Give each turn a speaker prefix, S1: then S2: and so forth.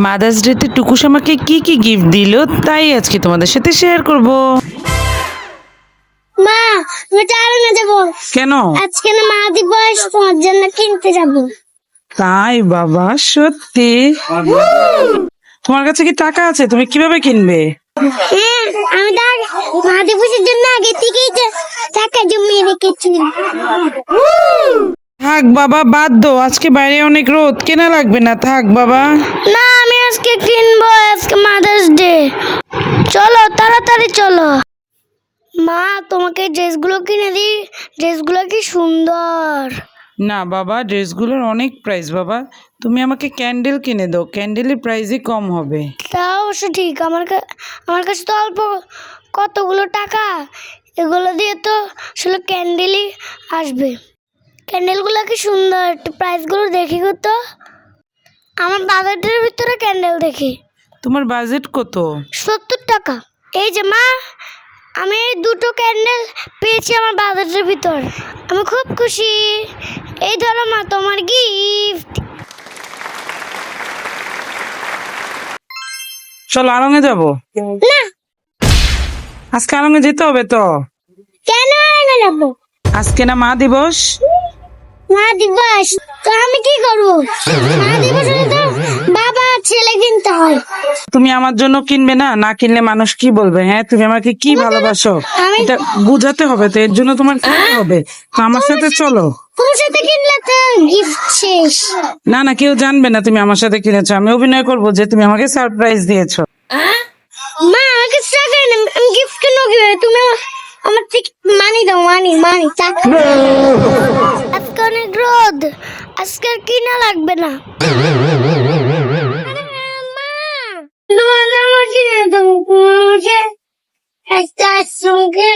S1: Mother's ডেতে টুকুস আমাকে কি কি গিফট দিল তাই আজকে তোমাদের সাথে শেয়ার করব।
S2: মা, আমি চালানে যাবো।
S1: কেন?
S2: আজকে না মা দিবস, তোমার জন্য কিনতে যাবো।
S1: তাই বাবা, সত্যি? তোমার কাছে কি টাকা আছে? তুমি কিভাবে কিনবে?
S2: হ্যাঁ, আমি তার মা দিবসের জন্য আগে থেকেই টাকা জমিয়ে রেখেছি।
S1: থাক বাবা, বাদ দো, আজকে বাইরে অনেক রোদ, কেনা লাগবে না, থাক বাবা।
S2: না, আমি আজকে কিনবো, আজকে মাদার্স ডে। চলো তাড়াতাড়ি চলো। মা, তোমাকে ড্রেসগুলো কিনে দিই, ড্রেসগুলো কি সুন্দর।
S1: না বাবা, ড্রেসগুলোর অনেক প্রাইস বাবা, তুমি আমাকে ক্যান্ডেল কিনে দাও, ক্যান্ডেলের প্রাইসই কম হবে।
S2: তা অবশ্য ঠিক, আমার কাছে তো অল্প কতগুলো টাকা, এগুলো দিয়ে তো আসলে ক্যান্ডেলই আসবে। ক্যান্ডেলগুলো কি সুন্দর, একটু প্রাইসগুলো দেখি তো। আমার বাজেটের ভিতরে ক্যান্ডেল দেখি।
S1: তোমার বাজেট কত?
S2: 70 টাকা। এই যে মা, আমি এই দুটো ক্যান্ডেল পেয়েছি আমার বাজেটের ভিতর, আমি খুব খুশি। এই ধরো মা, তোমার গিফট।
S1: চলো আড়ঙে যাবো।
S2: না,
S1: আজকে আড়ঙে যেতে হবে তো।
S2: কেন আগে যাবো?
S1: আজকে না মা দিবস।
S2: মা দিবস তো আমি কি করবো? মা দিবস হলে তো বাবা আর ছেলে কিনতে হয়।
S1: তুমি আমার জন্য কিনবে না? না কিনলে মানুষ কি বলবে? হ্যাঁ, তুমি আমাকে কি ভালোবাসো এটা বুঝাতে হবে, তো এর জন্য তোমার কিনতে হবে। তো আমার সাথে চলো।
S2: তোমার সাথে কিনলে তো গিফট শেষ।
S1: না না, কেউ জানবে না তুমি আমার সাথে কিনেছো, আমি অভিনয় করবো যে তুমি আমাকে সারপ্রাইজ দিয়েছো।
S2: মা, আমাকে টাকা না, আমি গিফট কেন কিভাবে? তুমি আমার থেকে মানি দাও, মানি টাকা। আজকে অনেক রোদ, আজকে আর কিনা লাগবে না। তোমার আমার কিনে দেবো, একটা সঙ্গে